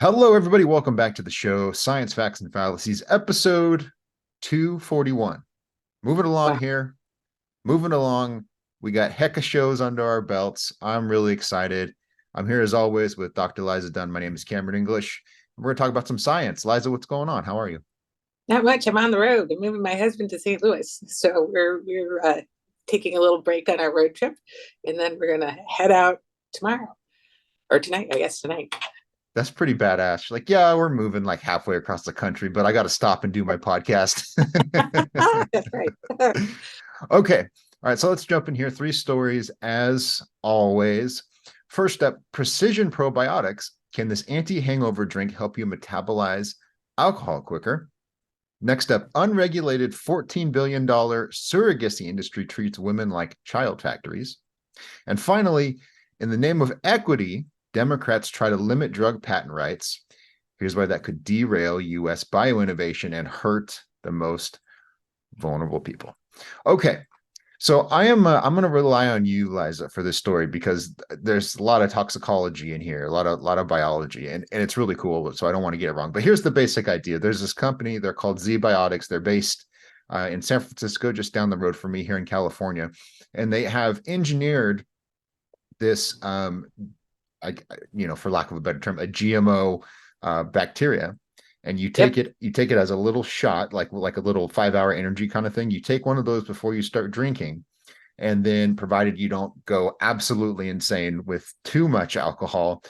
Hello, everybody. Welcome back to the show, Science Facts and Fallacies, episode 241. Moving along Wow. here, moving along. We got heck of shows under our belts. I'm really excited. I'm here as always with Dr. Liza Dunn. My name is Cameron English. We're going to talk about some science. Liza, what's going on? How are you? Not much. I'm on the road. I'm moving my husband to St. Louis, so we're taking a little break on our road trip, and then we're gonna head out tomorrow or tonight. I guess tonight. That's pretty badass. Like, yeah, we're moving like halfway across the country, but I got to stop and do my podcast. That's right. Okay. All right. So let's jump in here. Three stories as always. First up, precision probiotics. Can this anti-hangover drink help you metabolize alcohol quicker? Next up, unregulated $14 billion surrogacy industry treats women like child factories. And finally, in the name of equity, Democrats try to limit drug patent rights. Here's why that could derail US bioinnovation and hurt the most vulnerable people. Okay. So I'm going to rely on you, Liza, for this story because there's a lot of toxicology in here, a lot of biology, and it's really cool. So I don't want to get it wrong. But here's the basic idea. There's this company. They're called Zbiotics. They're based in San Francisco, just down the road from me here in California, and they have engineered this, for lack of a better term, a GMO bacteria, and Yep. you take it as a little shot, like a little 5 hour energy kind of thing. You take one of those before you start drinking, and then provided you don't go absolutely insane with too much alcohol,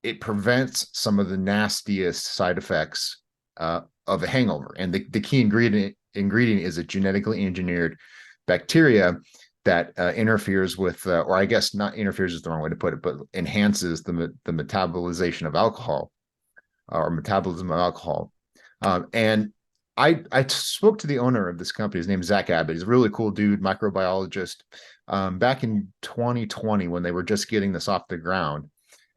it prevents some of the nastiest side effects of a hangover. And the key ingredient is a genetically engineered bacteria that interferes with, or I guess not interferes is the wrong way to put it, but enhances the metabolization of alcohol or metabolism of alcohol. And I spoke to the owner of this company. His name is Zach Abbott. He's a really cool dude, microbiologist. Back in 2020, when they were just getting this off the ground,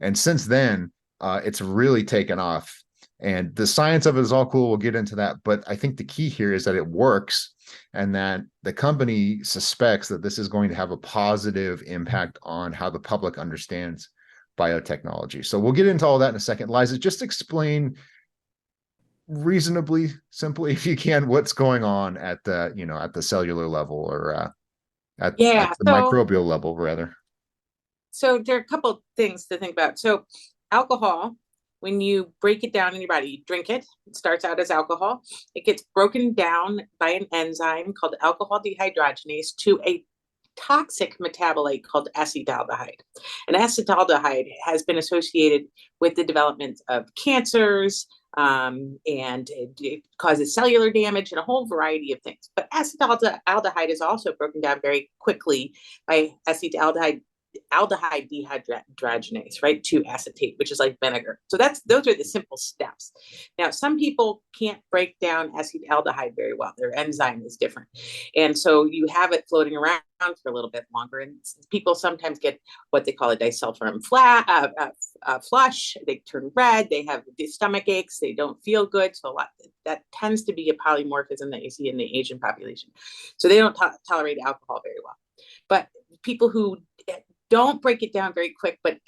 and since then, it's really taken off. And the science of it is all cool. We'll get into that. But I think the key here is that it works and that the company suspects that this is going to have a positive impact on how the public understands biotechnology. So we'll get into all that in a second. Liza, just explain reasonably simply, if you can, what's going on at the cellular level or at Yeah. the So microbial level, rather. so there are a couple things to think about. So alcohol, when you break it down in your body, you drink it. It starts out as alcohol. It gets broken down by an enzyme called alcohol dehydrogenase to a toxic metabolite called acetaldehyde. And acetaldehyde has been associated with the development of cancers, and it causes cellular damage and a whole variety of things. But acetaldehyde is also broken down very quickly by acetaldehyde aldehyde dehydrogenase, right, to acetate, which is like vinegar. So those are the simple steps. Now, some people can't break down acetaldehyde very well. Their enzyme is different. And so you have it floating around for a little bit longer. And people sometimes get what they call a disulfiram flush. They turn red. They have the stomach aches. They don't feel good. So a lot that tends to be a polymorphism that you see in the Asian population. So they don't tolerate alcohol very well. But people who don't break it down very quick, but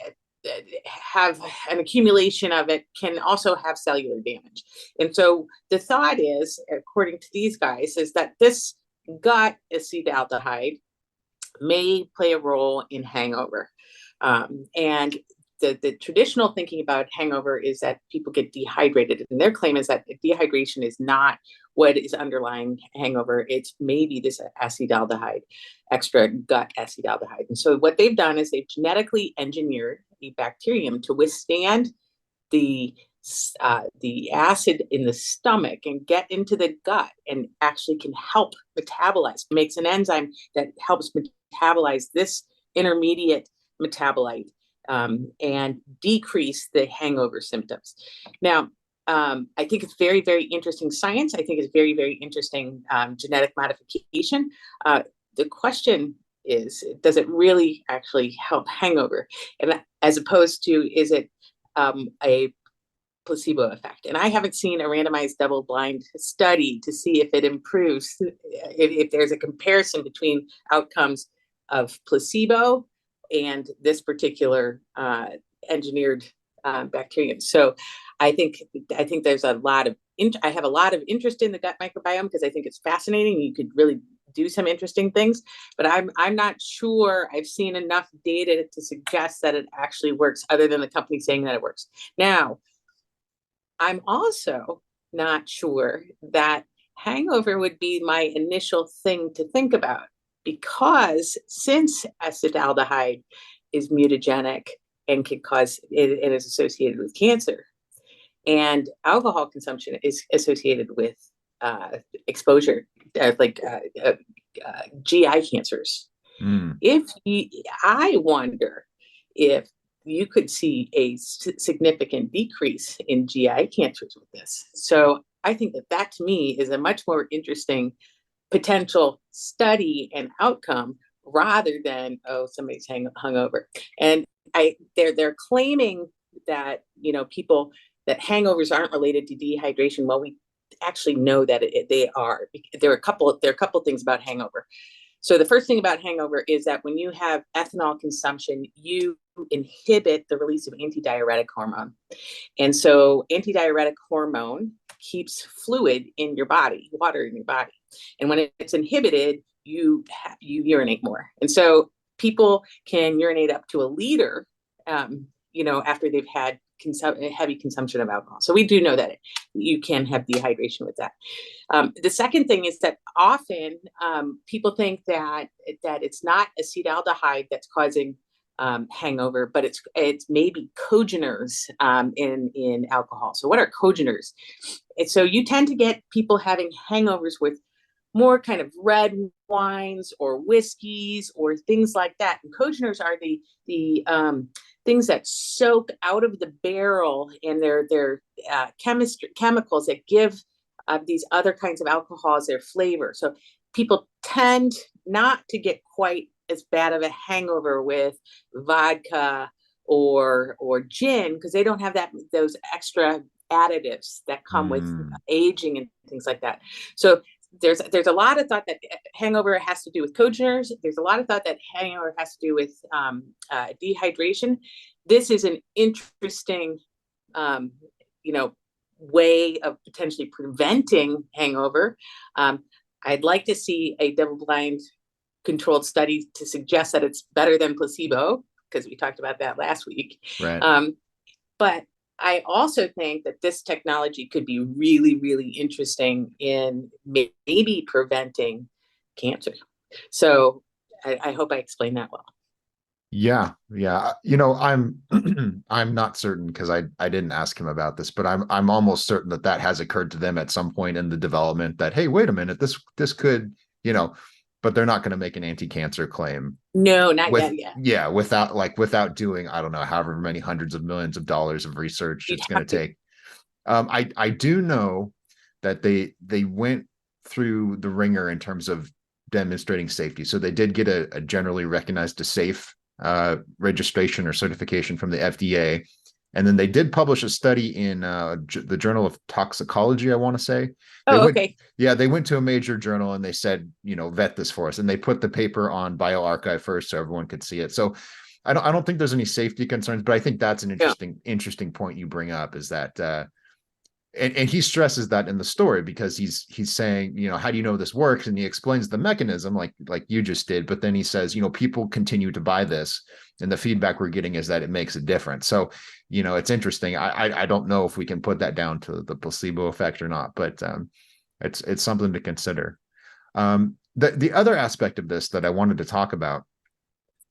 have an accumulation of it can also have cellular damage. And so the thought is, according to these guys, is that this gut acetaldehyde may play a role in hangover. And the traditional thinking about hangover is that people get dehydrated. And their claim is that dehydration is not what is underlying hangover. It's maybe this acetaldehyde, extra gut acetaldehyde. And so what they've done is they've genetically engineered a bacterium to withstand the acid in the stomach and get into the gut and actually can help metabolize, makes an enzyme that helps metabolize this intermediate metabolite, and decrease the hangover symptoms. Now, I think it's very, very interesting science. I think it's very, very interesting genetic modification. The question is, does it really actually help hangover? And as opposed to, is it a placebo effect? And I haven't seen a randomized double-blind study to see if it improves, if there's a comparison between outcomes of placebo and this particular engineered bacterium. So I think there's a lot of I have a lot of interest in the gut microbiome because I think it's fascinating. You could really do some interesting things, but I'm not sure I've seen enough data to suggest that it actually works, other than the company saying that it works. Now, I'm also not sure that hangover would be my initial thing to think about, because since acetaldehyde is mutagenic and can cause it, and is associated with cancer, and alcohol consumption is associated with exposure, GI cancers. Mm. I wonder if you could see a significant decrease in GI cancers with this. So I think that to me is a much more interesting potential study and outcome, rather than, oh, somebody's hungover. And they're claiming that, people, that hangovers aren't related to dehydration. Well, we actually know that they are. There are a couple things about hangover. So the first thing about hangover is that when you have ethanol consumption, you inhibit the release of antidiuretic hormone. And so antidiuretic hormone keeps fluid in your body, water in your body. And when it's inhibited, you urinate more. And so people can urinate up to a liter, after they've had heavy consumption of alcohol. So we do know that you can have dehydration with that. The second thing is that often people think that it's not acetaldehyde that's causing hangover, but it's maybe cogeners in alcohol. So what are cogeners? And so you tend to get people having hangovers with more kind of red wines or whiskeys or things like that. And cogeners are the things that soak out of the barrel, and they're chemicals that give these other kinds of alcohols their flavor. So people tend not to get quite as bad of a hangover with vodka or gin, because they don't have those extra additives that come with aging and things like that. So there's a lot of thought that hangover has to do with cogeners. There's a lot of thought that hangover has to do with dehydration. This is an interesting, way of potentially preventing hangover. I'd like to see a double-blind controlled study to suggest that it's better than placebo, because we talked about that last week. Right. But I also think that this technology could be really, really interesting in maybe preventing cancer. So I hope I explained that well. Yeah. I'm I'm not certain, because I didn't ask him about this, but I'm almost certain that has occurred to them at some point in the development, that, hey, wait a minute, this could, but they're not going to make an anti-cancer claim. No, not yet. Yeah, without doing, I don't know, however many hundreds of millions of dollars of research it's going to take. I do know that they went through the ringer in terms of demonstrating safety. So they did get a generally recognized as safe registration or certification from the FDA. And then they did publish a study in the Journal of Toxicology, I want to say. Okay. Yeah, they went to a major journal and they said, vet this for us. And they put the paper on bioRxiv first so everyone could see it. So I don't think there's any safety concerns, but I think that's an interesting point you bring up, is that and he stresses that in the story, because he's saying, how do you know this works? And he explains the mechanism like you just did, but then he says, people continue to buy this, and the feedback we're getting is that it makes a difference. So, it's interesting. I don't know if we can put that down to the placebo effect or not, but it's something to consider. The other aspect of this that I wanted to talk about,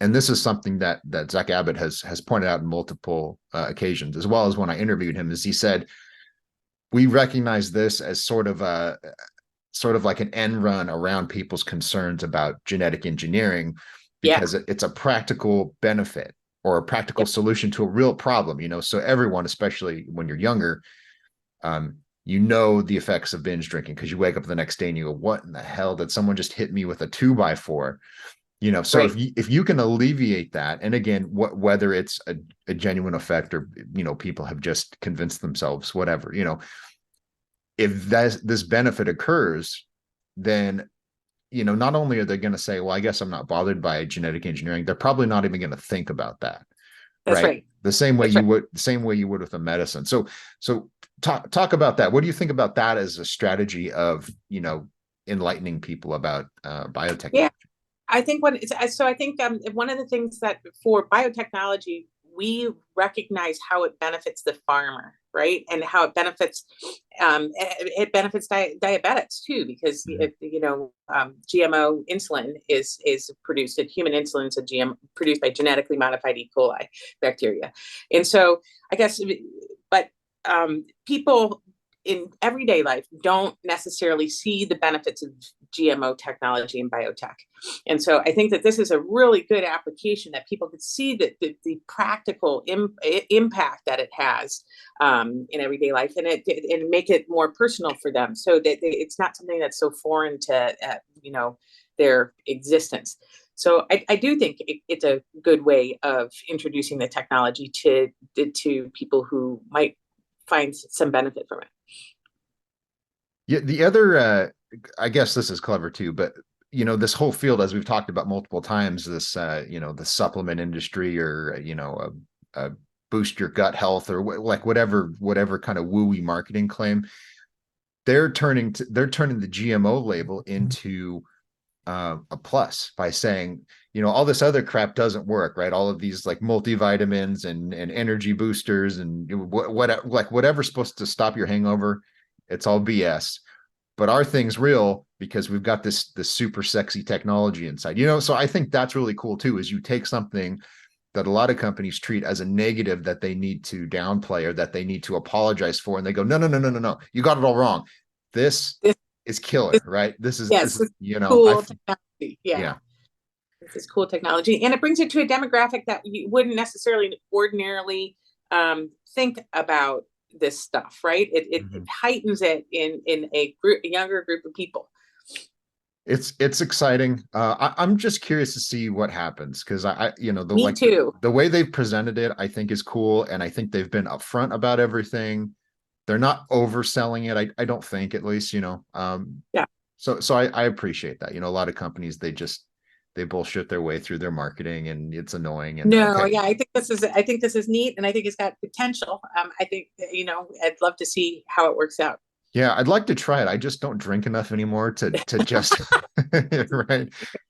and this is something that Zach Abbott has pointed out in multiple occasions, as well as when I interviewed him, is he said, we recognize this as sort of like an end run around people's concerns about genetic engineering, because it's a practical benefit or a practical solution to a real problem, so everyone, especially when you're younger, the effects of binge drinking, because you wake up the next day and you go, what in the hell did someone just hit me with a 2x4? So right. if you can alleviate that, and again, whether it's a genuine effect or, people have just convinced themselves, whatever, if this benefit occurs, then, not only are they going to say, well, I guess I'm not bothered by genetic engineering, they're probably not even going to think about that. That's right? right. The same way That's right. you would with a medicine. So talk about that. What do you think about that as a strategy of, enlightening people about biotechnology? Yeah. I think I think one of the things that for biotechnology, we recognize how it benefits the farmer, right? And how it benefits it benefits diabetics too, because Mhm. GMO insulin is produced. Human insulin is a GM produced by genetically modified E. coli bacteria, and so I guess, but people in everyday life don't necessarily see the benefits of GMO technology and biotech. And so I think that this is a really good application that people could see that the practical impact that it has in everyday life, and make it more personal for them, so that it's not something that's so foreign to their existence. So I do think it's a good way of introducing the technology to people who might find some benefit from it. Yeah, the other I guess this is clever too, but this whole field, as we've talked about multiple times, this the supplement industry, or a boost your gut health, or like whatever kind of wooey marketing claim, they're turning the GMO label into a plus by saying, all this other crap doesn't work, right? All of these like multivitamins and energy boosters and like whatever's supposed to stop your hangover, it's all BS. But our thing's real because we've got this super sexy technology inside. So I think that's really cool too, is you take something that a lot of companies treat as a negative that they need to downplay or that they need to apologize for, and they go, no, no, no, no, no, no, you got it all wrong. This This, is killer, this right? This is yes, this this I cool technology. Yeah. yeah. This is cool technology, and it brings it to a demographic that you wouldn't necessarily ordinarily think about this stuff, right? It Mhm. heightens it in a younger group of people. It's exciting. I'm just curious to see what happens, because Me too. the way they've presented it, I think is cool, and I think they've been upfront about everything. They're not overselling it. I don't think, at least, Yeah. so I appreciate that. A lot of companies, they bullshit their way through their marketing, and it's annoying. And No, okay, yeah, I think this is neat, and I think it's got potential. I think I'd love to see how it works out. yeah, I'd like to try it. I just don't drink enough anymore to just right.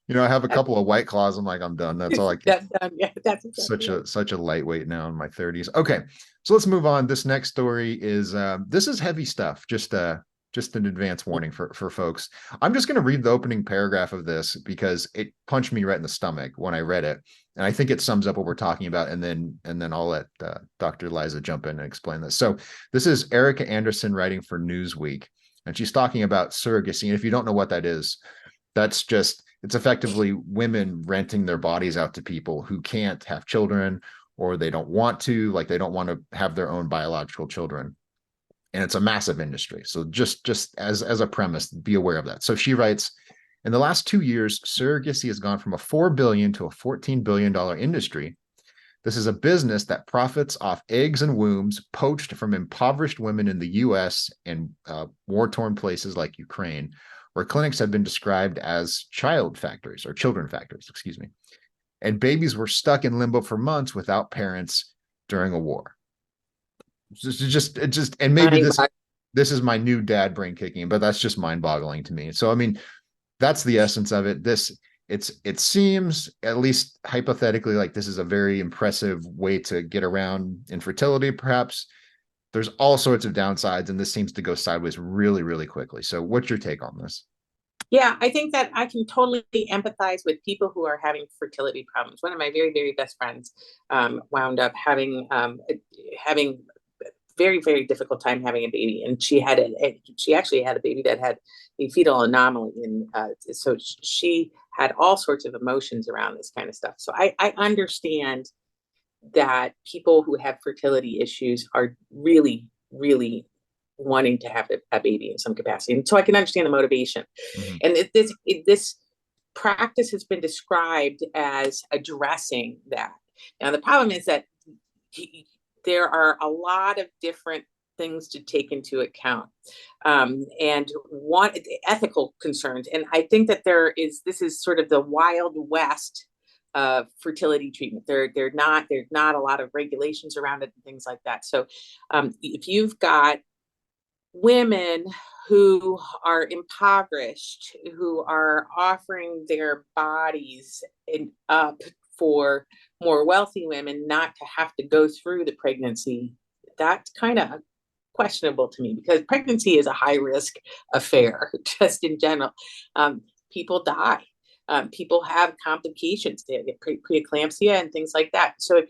I have a That's, couple of White Claws. I'm like, I'm done. That's all I can. yeah, that's exactly Such right. a lightweight now in my 30s. Okay, so let's move on. This next story is this is heavy stuff. Just an advance warning for folks. I'm just going to read the opening paragraph of this because it punched me right in the stomach when I read it, and I think it sums up what we're talking about. And then I'll let Dr. Liza jump in and explain this. So this is Erica Anderson writing for Newsweek, and she's talking about surrogacy. And if you don't know what that is, it's effectively women renting their bodies out to people who can't have children, or they don't want to, like they don't want to have their own biological children. And it's a massive industry. So just as a premise, be aware of that. So she writes, in the last 2 years, surrogacy has gone from a $4 billion to a $14 billion industry. This is a business that profits off eggs and wombs poached from impoverished women in the US and war-torn places like Ukraine, where clinics have been described as child factories, or children factories, excuse me. And babies were stuck in limbo for months without parents during a war. And maybe this is my new dad brain kicking, but that's just mind-boggling to me. So I mean, that's the essence of it. It seems, at least hypothetically, like this is a very impressive way to get around infertility, perhaps. There's all sorts of downsides, and this seems to go sideways really, really quickly. So what's your take on this? Yeah, I think that I can totally empathize with people who are having fertility problems. One of my very, very best friends wound up having very, very difficult time having a baby, and she actually had a baby that had a fetal anomaly, and so she had all sorts of emotions around this kind of stuff. So I understand that people who have fertility issues are really, really wanting to have a baby in some capacity, and so I can understand the motivation. Mhm. And this practice has been described as addressing that. Now the problem is that there are a lot of different things to take into account, and ethical concerns. And I think that this is sort of the wild west fertility treatment. There's not a lot of regulations around it and things like that. So if you've got women who are impoverished, who are offering their bodies up for more wealthy women not to have to go through the pregnancy, that's kind of questionable to me, because pregnancy is a high risk affair just in general. People die. People have complications. They get preeclampsia and things like that. So if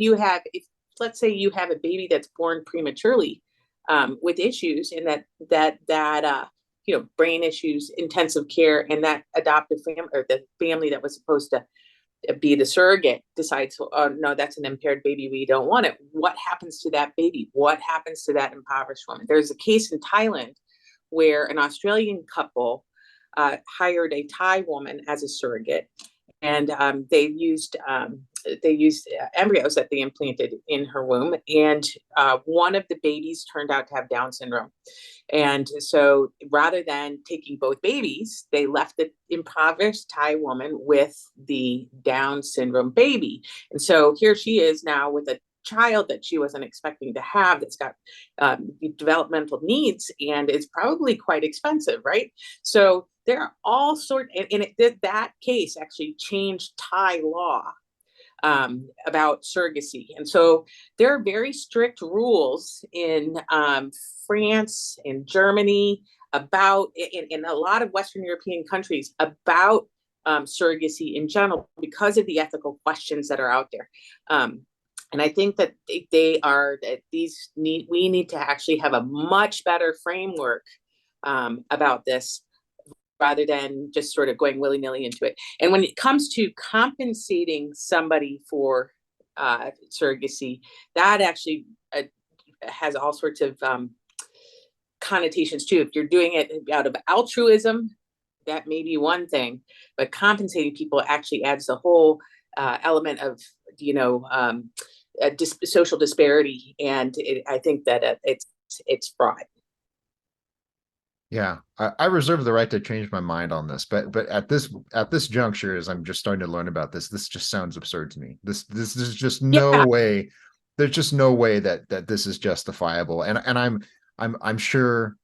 let's say you have a baby that's born prematurely, with issues, and that brain issues, intensive care, and that adoptive family or the family that was supposed to be the surrogate decides, oh no, that's an impaired baby, we don't want it. What happens to that baby? What happens to that impoverished woman? There's a case in Thailand where an Australian couple hired a Thai woman as a surrogate, and they used embryos that they implanted in her womb, and one of the babies turned out to have Down syndrome. And so rather than taking both babies, they left the impoverished Thai woman with the Down syndrome baby. And so here she is now with a child that she wasn't expecting to have, that's got developmental needs, and it's probably quite expensive, right? So there are all sorts, and that case actually changed Thai law about surrogacy. And so there are very strict rules in France and Germany about, in a lot of Western European countries, about surrogacy in general, because of the ethical questions that are out there. And I think that we need to actually have a much better framework about this, rather than just sort of going willy-nilly into it. And when it comes to compensating somebody for surrogacy, that actually has all sorts of connotations too. If you're doing it out of altruism, that may be one thing, but compensating people actually adds the whole element of, social disparity. And I think that it's fraud. Yeah, I reserve the right to change my mind on this, but at this juncture, as I'm just starting to learn about this just sounds absurd to me. This is just no Yeah. way. There's just no way that this is justifiable. And I'm sure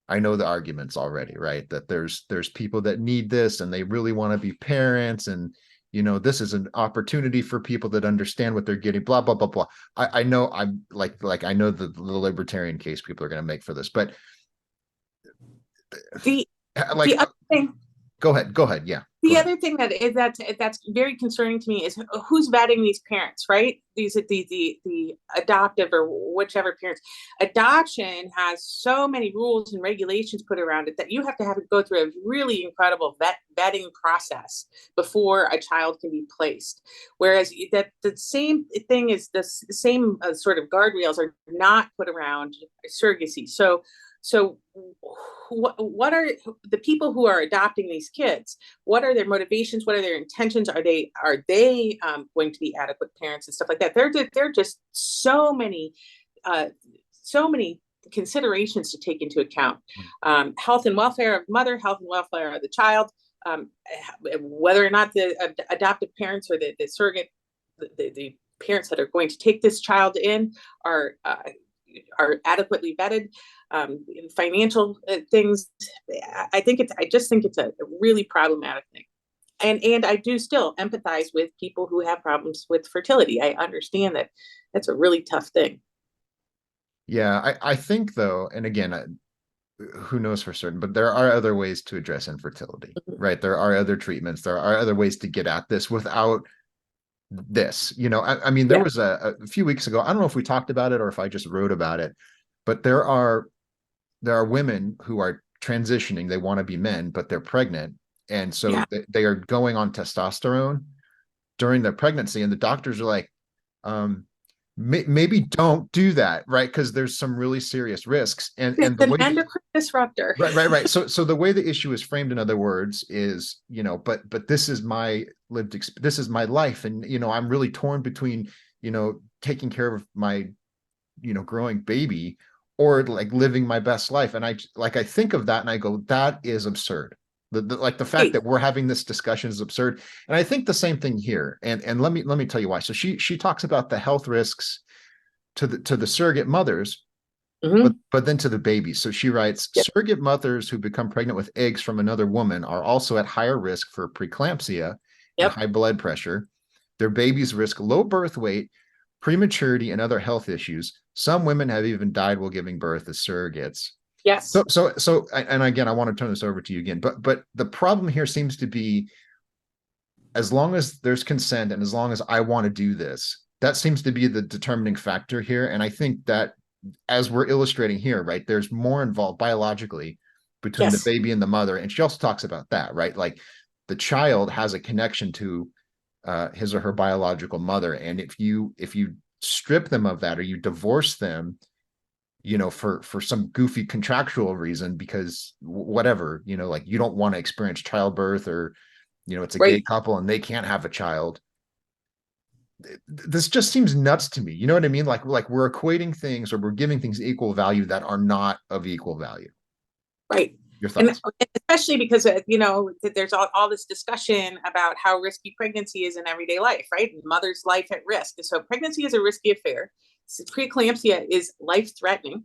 I know the arguments already, right? That there's people that need this and they really want to be parents, and this is an opportunity for people that understand what they're getting. Blah blah blah blah. I know I'm like I know the libertarian case people are going to make for this, but. The Like, the other thing go ahead. Yeah. The other thing that's very concerning to me is who's vetting these parents, right? The adoptive or whichever parents. Adoption has so many rules and regulations put around it that you have to have it go through a really incredible vetting process before a child can be placed. Whereas that the same thing is the same sort of guardrails are not put around surrogacy. So what are the people who are adopting these kids? What are their motivations? What are their intentions? Are they going to be adequate parents and stuff like that? They're just so many considerations to take into account. Health and welfare of the mother, health and welfare of the child, whether or not the adoptive parents or the surrogate, the parents that are going to take this child in are adequately vetted. Financial things. I just think it's a really problematic thing. And I do still empathize with people who have problems with fertility. I understand that that's a really tough thing. Yeah, I think though, and again, who knows for certain, but there are other ways to address infertility, right? There are other treatments, there are other ways to get at this without this. I mean, there was a few weeks ago, I don't know if we talked about it or if I just wrote about it, but there are women who are transitioning. They want to be men, but they're pregnant. And so they are going on testosterone during their pregnancy. And the doctors are like, maybe don't do that, right? Because there's some really serious risks. And it's the an way endocrine disruptor. Right. So the way the issue is framed, in other words, is, but this is my this is my life. And, I'm really torn between, taking care of my, growing baby, or like living my best life. And I think of that and I go, that is absurd. Like the fact Right. that we're having this discussion is absurd. And I think the same thing here. And let me tell you why. So she talks about the health risks to the surrogate mothers, Hmm. but then to the babies. So she writes, Yep. surrogate mothers who become pregnant with eggs from another woman are also at higher risk for preeclampsia and Yep. high blood pressure. Their babies risk low birth weight, prematurity, and other health issues. Some women have even died while giving birth as surrogates. Yes. So, and again, I want to turn this over to you again, but the problem here seems to be, as long as there's consent and as long as I want to do this, that seems to be the determining factor here. And I think that, as we're illustrating here, right, there's more involved biologically between the Yes. baby and the mother. And she also talks about that, right? Like the child has a connection to his or her biological mother. And if you strip them of that, or you divorce them, for some goofy contractual reason, because whatever, like you don't want to experience childbirth, or it's a gay Right. couple and they can't have a child. This just seems nuts to me. You know what I mean? Like we're equating things, or we're giving things equal value that are not of equal value. Right. Your And thoughts? especially because, there's all this discussion about how risky pregnancy is in everyday life, right? Mother's life at risk. So pregnancy is a risky affair. So preeclampsia is life threatening,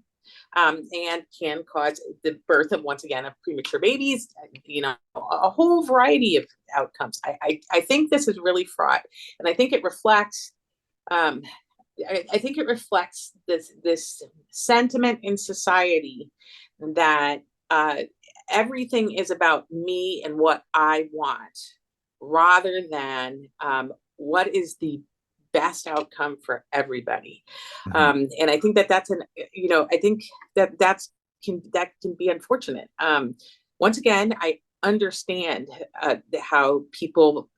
and can cause the birth of, once again, of premature babies, a whole variety of outcomes. I think this is really fraught. And I think it reflects, um, I think it reflects this sentiment in society that, everything is about me and what I want, rather than, what is the best outcome for everybody. Mm-hmm. And I think I think that can be unfortunate. Once again, I understand, how people.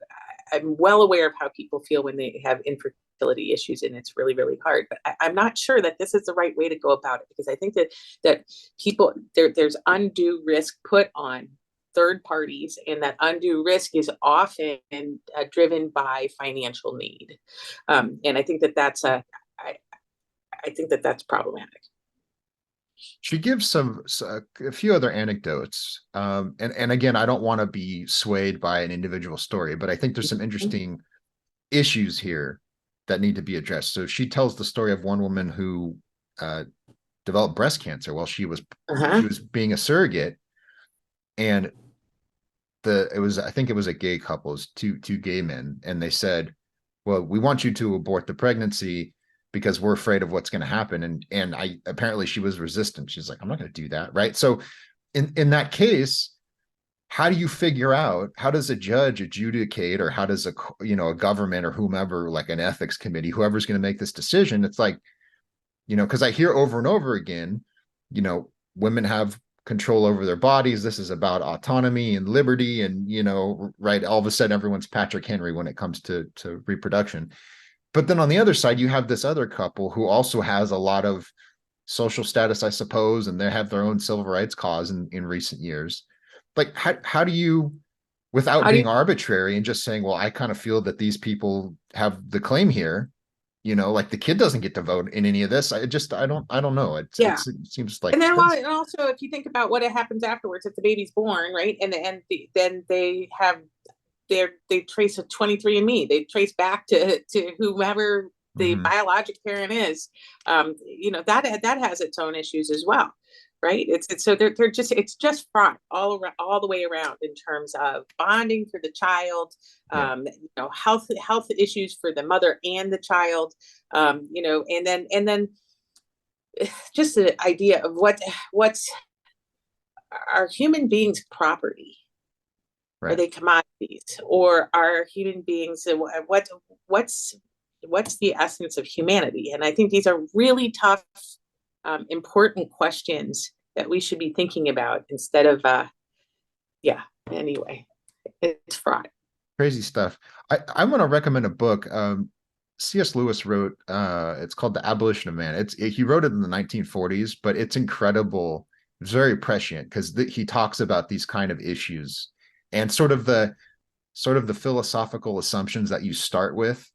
I'm well aware of how people feel when they have infertility issues, and it's really, really hard. But I'm not sure that this is the right way to go about it, because I think that people there's undue risk put on third parties, and that undue risk is often, driven by financial need. And I think that I think that that's problematic. She gives a few other anecdotes, and again, I don't want to be swayed by an individual story, but I think there's some interesting issues here that need to be addressed. So she tells the story of one woman who uh, developed breast cancer while she Uh-huh. was being a surrogate, and I think it was a gay couple, it was two gay men, and they said, well, we want you to abort the pregnancy because we're afraid of what's going to happen. And I apparently she was resistant. She's like, I'm not going to do that. Right. So in that case, how do you figure out, how does a judge adjudicate, or how does a government or whomever, like an ethics committee, whoever's going to make this decision? It's like, because I hear over and over again, women have control over their bodies. This is about autonomy and liberty. And, right. All of a sudden, everyone's Patrick Henry when it comes to reproduction. But then on the other side, you have this other couple who also has a lot of social status, I suppose, and they have their own civil rights cause in recent years. Like, how do you, without How do you being arbitrary and just saying, well, I kind of feel that these people have the claim here, like the kid doesn't get to vote in any of this. I don't know. It Yeah. seems like, And then, well, and also, if you think about what happens afterwards, if the baby's born, right, then they have they trace a 23andMe. They trace back to whomever the mhm. biologic parent is. That has its own issues as well, right? It's so they're just it's just fraught all the way around, in terms of bonding for the child, Yeah. health issues for the mother and the child, and then just the idea of what's are human beings property? Are Right. they commodities, or are human beings? What's what's the essence of humanity? And I think these are really tough, important questions that we should be thinking about, instead of, yeah. Anyway, it's fraught. Crazy stuff. I want to recommend a book. C.S. Lewis wrote, it's called The Abolition of Man. He wrote it in the 1940s, but it's incredible. It's very prescient because he talks about these kind of issues, and sort of the philosophical assumptions that you start with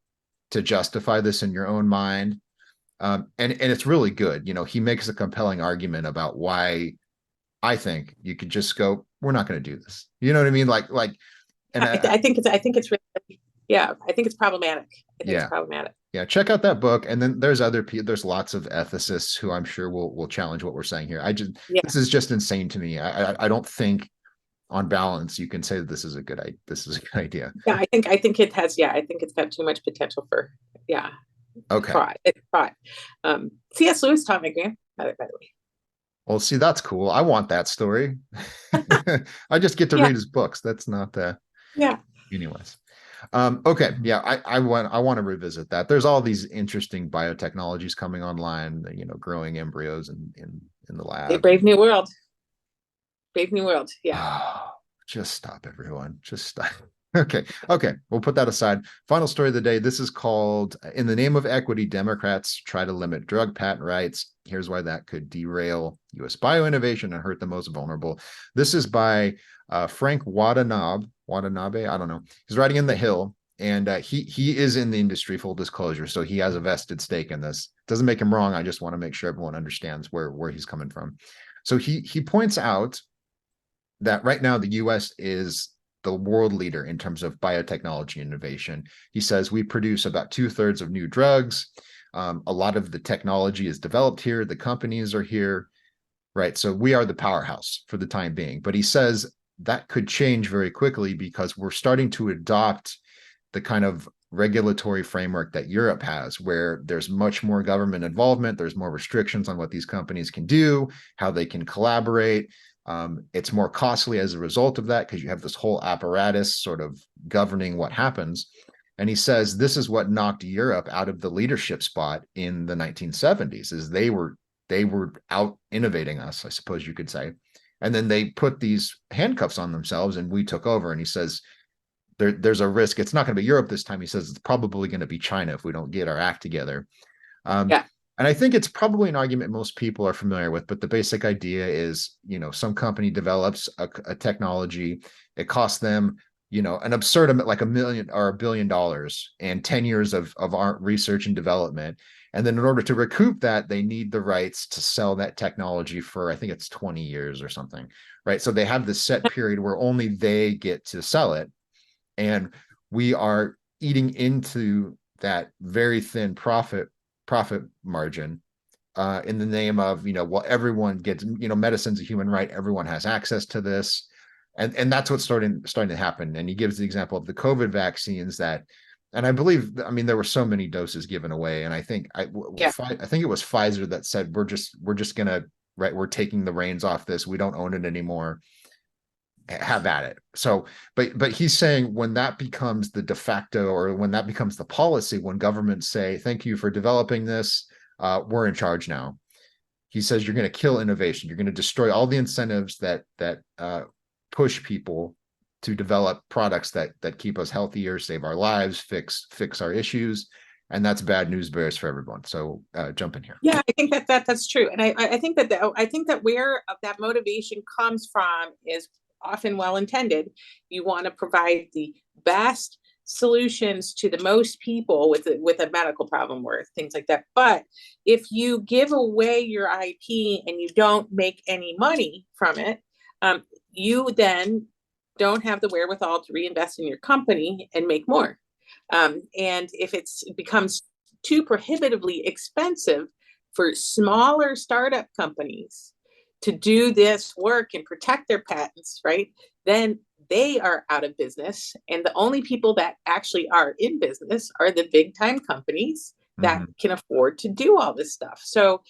to justify this in your own mind. And it's really good. He makes a compelling argument about why I think you could just go, we're not going to do this. You know what I mean? And I think it's really, yeah, I think it's problematic. I think it's yeah, problematic. yeah. Check out that book. And then there's other people, there's lots of ethicists who I'm sure will challenge what we're saying here. Yeah. This is just insane to me. I don't think on balance you can say that this is a good idea. Yeah, I think it has, yeah, I think it's got too much potential for, yeah, Okay. fraud. It's fraud. C.S. Lewis taught my grandmother, by the way. Well, see, that's cool. I want that story. I just get to Yeah, read his books. That's not the yeah, anyways. Okay. Yeah, I want to revisit that. There's all these interesting biotechnologies coming online, growing embryos in the a lab. brave new world. Brave new world. Yeah. Just stop, everyone. Just stop. Okay. Okay. We'll put that aside. Final story of the day. This is called In the Name of Equity, Democrats Try to Limit Drug Patent Rights. Here's why that could derail U.S. bioinnovation and hurt the most vulnerable. This is by Frank Watanabe. I don't know. He's writing in The Hill, and he is in the industry, full disclosure. So he has a vested stake in this. Doesn't make him wrong. I just want to make sure everyone understands where he's coming from. So he points out that right now the U.S. is the world leader in terms of biotechnology innovation. He says we produce about 2/3 of new drugs. A lot of the technology is developed here. The companies are here, right? So we are the powerhouse for the time being. But he says that could change very quickly because we're starting to adopt the kind of regulatory framework that Europe has, where there's much more government involvement. There's more restrictions on what these companies can do, how they can collaborate. It's more costly as a result of that because you have this whole apparatus sort of governing what happens. And he says this is what knocked Europe out of the leadership spot in the 1970s, is they were out innovating us, I suppose you could say. And then they put these handcuffs on themselves and we took over. And he says there's a risk. It's not going to be Europe this time. He says it's probably going to be China if we don't get our act together. Yeah. And I think it's probably an argument most people are familiar with, but the basic idea is, some company develops a technology, it costs them, an absurd amount, like $1 million or $1 billion and 10 years of our research and development. And then in order to recoup that, they need the rights to sell that technology for, I think it's 20 years or something, right? So they have this set period where only they get to sell it. And we are eating into that very thin profit margin in the name of, well, everyone gets, medicine's a human right. Everyone has access to this. And that's what's starting to happen. And he gives the example of the COVID vaccines and I believe, there were so many doses given away. And I think I think it was Pfizer that said, we're just going to, right, we're taking the reins off this. We don't own it anymore. Have at it. So, but he's saying when that becomes the de facto, or when that becomes the policy, when governments say, thank you for developing this, we're in charge now. He says you're going to kill innovation. You're going to destroy all the incentives that push people to develop products that keep us healthier, save our lives, fix our issues. And that's bad news bears for everyone. So jump in here. Yeah, I think that's true. And I think that where that motivation comes from is often well-intended. You want to provide the best solutions to the most people with a medical problem or things like that. But if you give away your IP and you don't make any money from it, you then don't have the wherewithal to reinvest in your company and make more. And if it becomes too prohibitively expensive for smaller startup companies to do this work and protect their patents, right, then they are out of business. And the only people that actually are in business are the big time companies that can afford to do all this stuff. So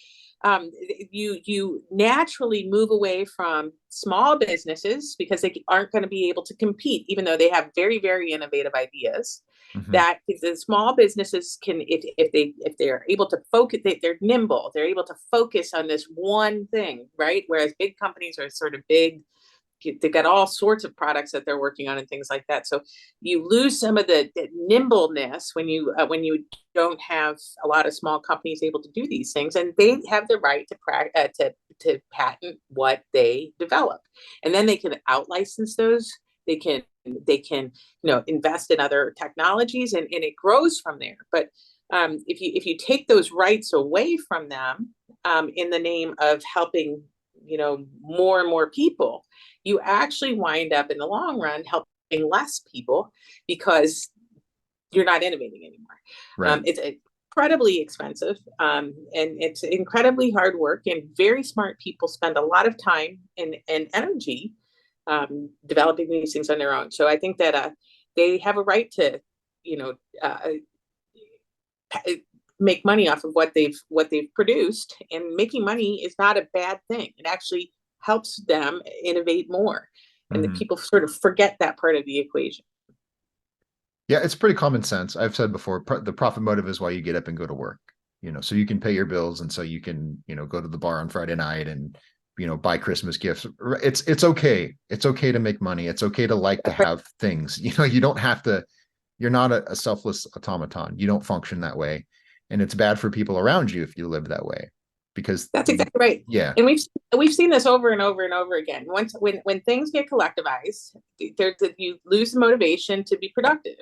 you naturally move away from small businesses because they aren't going to be able to compete, even though they have very, very innovative ideas. That the small businesses can, if they're able to focus, they're nimble, they're able to focus on this one thing, right? Whereas big companies are sort of big, they've got all sorts of products that they're working on and things like that. So you lose some of the nimbleness when you don't have a lot of small companies able to do these things, and they have the right to patent what they develop, and then they can out-license those. They can invest in other technologies, and it grows from there. But if you take those rights away from them in the name of helping more and more people, you actually wind up in the long run helping less people because you're not innovating anymore. Right. It's incredibly expensive, and it's incredibly hard work, and very smart people spend a lot of time and energy developing these things on their own. So I think that they have a right to, make money off of what they've produced, and making money is not a bad thing. It actually helps them innovate more, and the people sort of forget that part of the equation. Yeah, it's pretty common sense. I've said before, the profit motive is why you get up and go to work, so you can pay your bills, and so you can, go to the bar on Friday night and, buy Christmas gifts. It's okay. It's okay to make money. It's okay to like to have things. You don't have to, you're not a selfless automaton. You don't function that way. And it's bad for people around you if you live that way, because that's exactly right. Yeah. And we've seen this over and over and over again. When things get collectivized, you lose the motivation to be productive.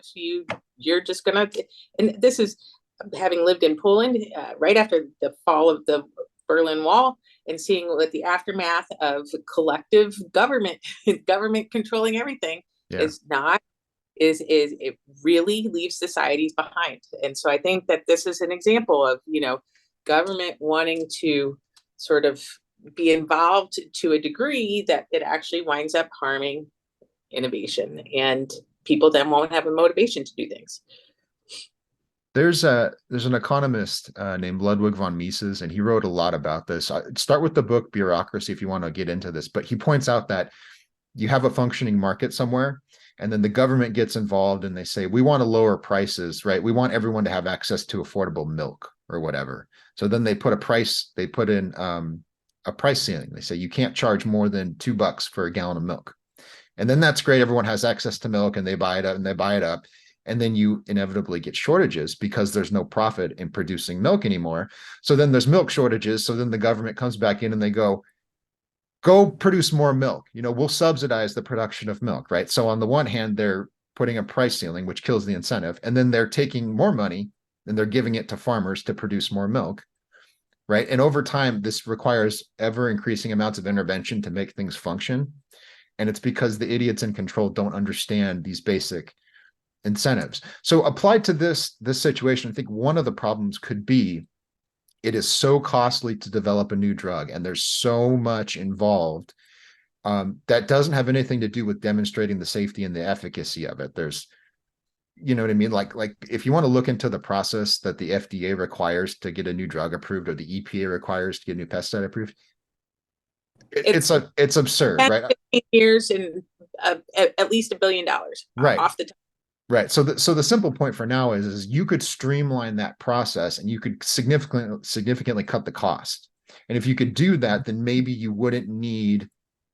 You're just gonna, and this is having lived in Poland right after the fall of the Berlin Wall, and seeing what the aftermath of collective government controlling everything is not. Is it really leaves societies behind. And so I think that this is an example of, government wanting to sort of be involved to a degree that it actually winds up harming innovation, and people then won't have a motivation to do things. There's an economist named Ludwig von Mises, and he wrote a lot about this. Start with the book Bureaucracy if you want to get into this, but he points out that you have a functioning market somewhere, and then the government gets involved and they say, we want to lower prices, right? We want everyone to have access to affordable milk or whatever. So then they put in a price ceiling. They say you can't charge more than $2 for a gallon of milk. And then that's great. Everyone has access to milk and they buy it up and they buy it up. And then you inevitably get shortages because there's no profit in producing milk anymore. So then there's milk shortages. So then the government comes back in and they go produce more milk. We'll subsidize the production of milk, right? So on the one hand, they're putting a price ceiling, which kills the incentive. And then they're taking more money and they're giving it to farmers to produce more milk, right? And over time, this requires ever increasing amounts of intervention to make things function. And it's because the idiots in control don't understand these basic incentives. So applied to this situation, I think one of the problems could be it is so costly to develop a new drug, and there's so much involved that doesn't have anything to do with demonstrating the safety and the efficacy of it. There's, you know what I mean? Like if you want to look into the process that the FDA requires to get a new drug approved, or the EPA requires to get a new pesticide approved, it's absurd, 10, right? 15 years and at least $1 billion right off the top. Right. So the simple point for now is you could streamline that process, and you could significantly cut the cost. And if you could do that, then maybe you wouldn't need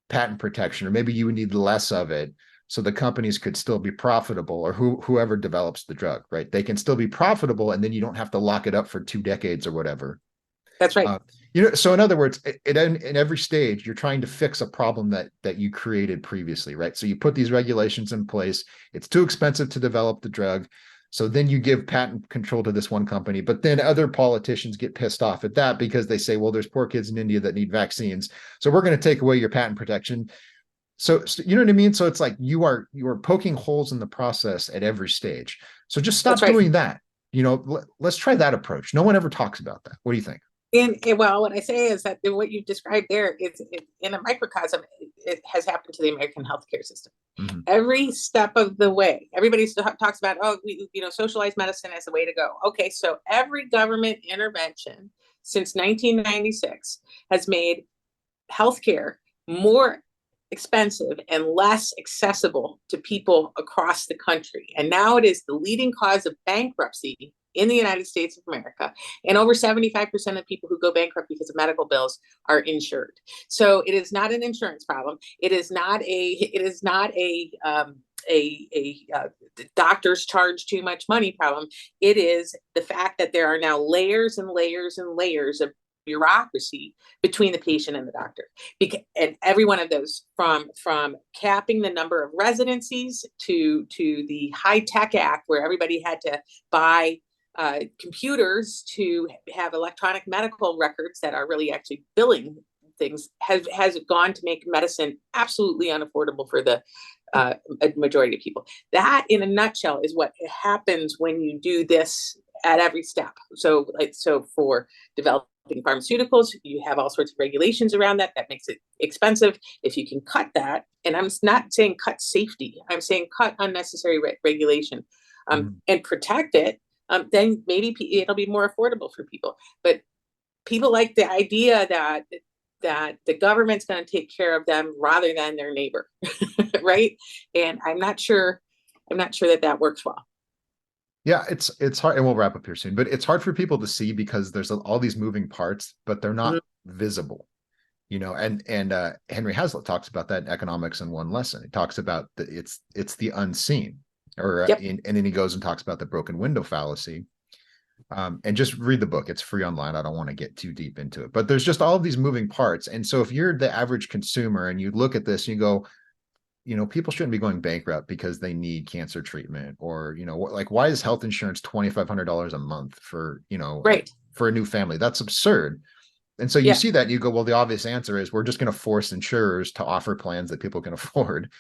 patent protection, or maybe you would need less of it, so the companies could still be profitable, or whoever develops the drug, right? They can still be profitable, and then you don't have to lock it up for 2 decades or whatever. That's right. So in other words, in every stage, you're trying to fix a problem that you created previously, right? So you put these regulations in place. It's too expensive to develop the drug. So then you give patent control to this one company, but then other politicians get pissed off at that because they say, well, there's poor kids in India that need vaccines, so we're going to take away your patent protection. So you know what I mean? So it's like you are poking holes in the process at every stage. So just stop doing that. Let's try that approach. No one ever talks about that. What do you think? And well, what I say is that what you've described there is, in a microcosm, it has happened to the American healthcare system. Mm-hmm. Every step of the way, everybody still talks about, socialized medicine as the way to go. Okay, so every government intervention since 1996 has made healthcare more expensive and less accessible to people across the country. And now it is the leading cause of bankruptcy in the United States of America. And over 75% of people who go bankrupt because of medical bills are insured. So it is not an insurance problem. It is not a doctors charge too much money problem. It is the fact that there are now layers and layers and layers of bureaucracy between the patient and the doctor, and every one of those, from capping the number of residencies to the High-Tech Act, where everybody had to buy computers to have electronic medical records that are really actually billing things has gone to make medicine absolutely unaffordable for the a majority of people. That, in a nutshell, is what happens when you do this at every step. So for developing pharmaceuticals, you have all sorts of regulations around that. That makes it expensive. If you can cut that, and I'm not saying cut safety, I'm saying cut unnecessary regulation, and protect it, then maybe it'll be more affordable for people. But people like the idea that the government's going to take care of them rather than their neighbor, right? And I'm not sure that works well. Yeah, it's hard, and we'll wrap up here soon, but it's hard for people to see because there's all these moving parts, but they're not visible, and Henry Hazlitt talks about that in Economics in One Lesson. He talks about it's the unseen, and then he goes and talks about the broken window fallacy. And just read the book. It's free online. I don't want to get too deep into it, but there's just all of these moving parts. And so if you're the average consumer and you look at this and you go, people shouldn't be going bankrupt because they need cancer treatment, or, like, why is health insurance $2,500 a month for, right, for a new family? That's absurd. And so you see that and you go, well, the obvious answer is we're just going to force insurers to offer plans that people can afford.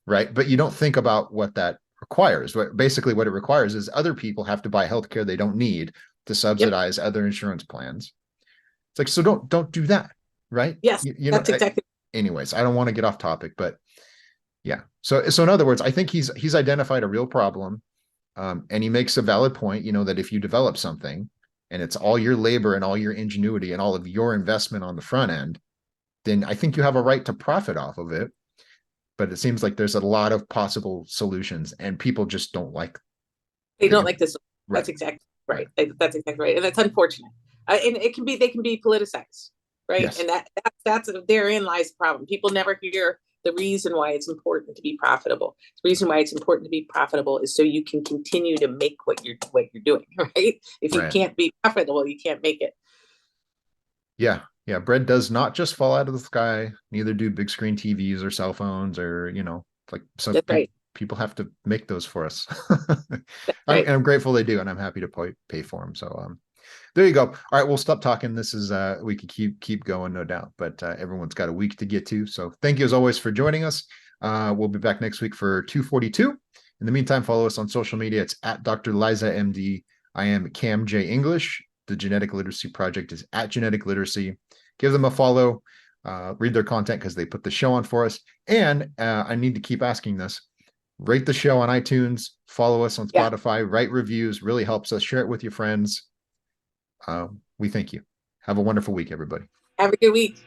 Right. But you don't think about what that requires. Basically what it requires is other people have to buy healthcare they don't need to subsidize other insurance plans. It's like, so don't do that. Right. Yes, that's exactly. Anyways, I don't want to get off topic, but yeah. So in other words, I think he's identified a real problem. And he makes a valid point, that if you develop something and it's all your labor and all your ingenuity and all of your investment on the front end, then I think you have a right to profit off of it. But it seems like there's a lot of possible solutions and people just don't like. They don't like this. Right. That's exactly right. That's exactly right. And that's unfortunate. And they can be politicized, right? Yes. And that's therein lies the problem. People never hear the reason why it's important to be profitable. The reason why it's important to be profitable is so you can continue to make what you're doing, right? If you can't be profitable, you can't make it. Yeah. Yeah, bread does not just fall out of the sky. Neither do big screen TVs or cell phones, or like some people have to make those for us. And I'm grateful they do, and I'm happy to pay for them. So there you go. All right, we'll stop talking. This is we could keep going, no doubt, but everyone's got a week to get to. So thank you as always for joining us. We'll be back next week for 242. In the meantime, follow us on social media. It's at Dr. Liza MD. I am Cam J English. The Genetic Literacy Project is at Genetic Literacy. Give them a follow, read their content because they put the show on for us. And I need to keep asking this. Rate the show on iTunes, follow us on Spotify, write reviews, really helps us. Share it with your friends. We thank you. Have a wonderful week, everybody. Have a good week.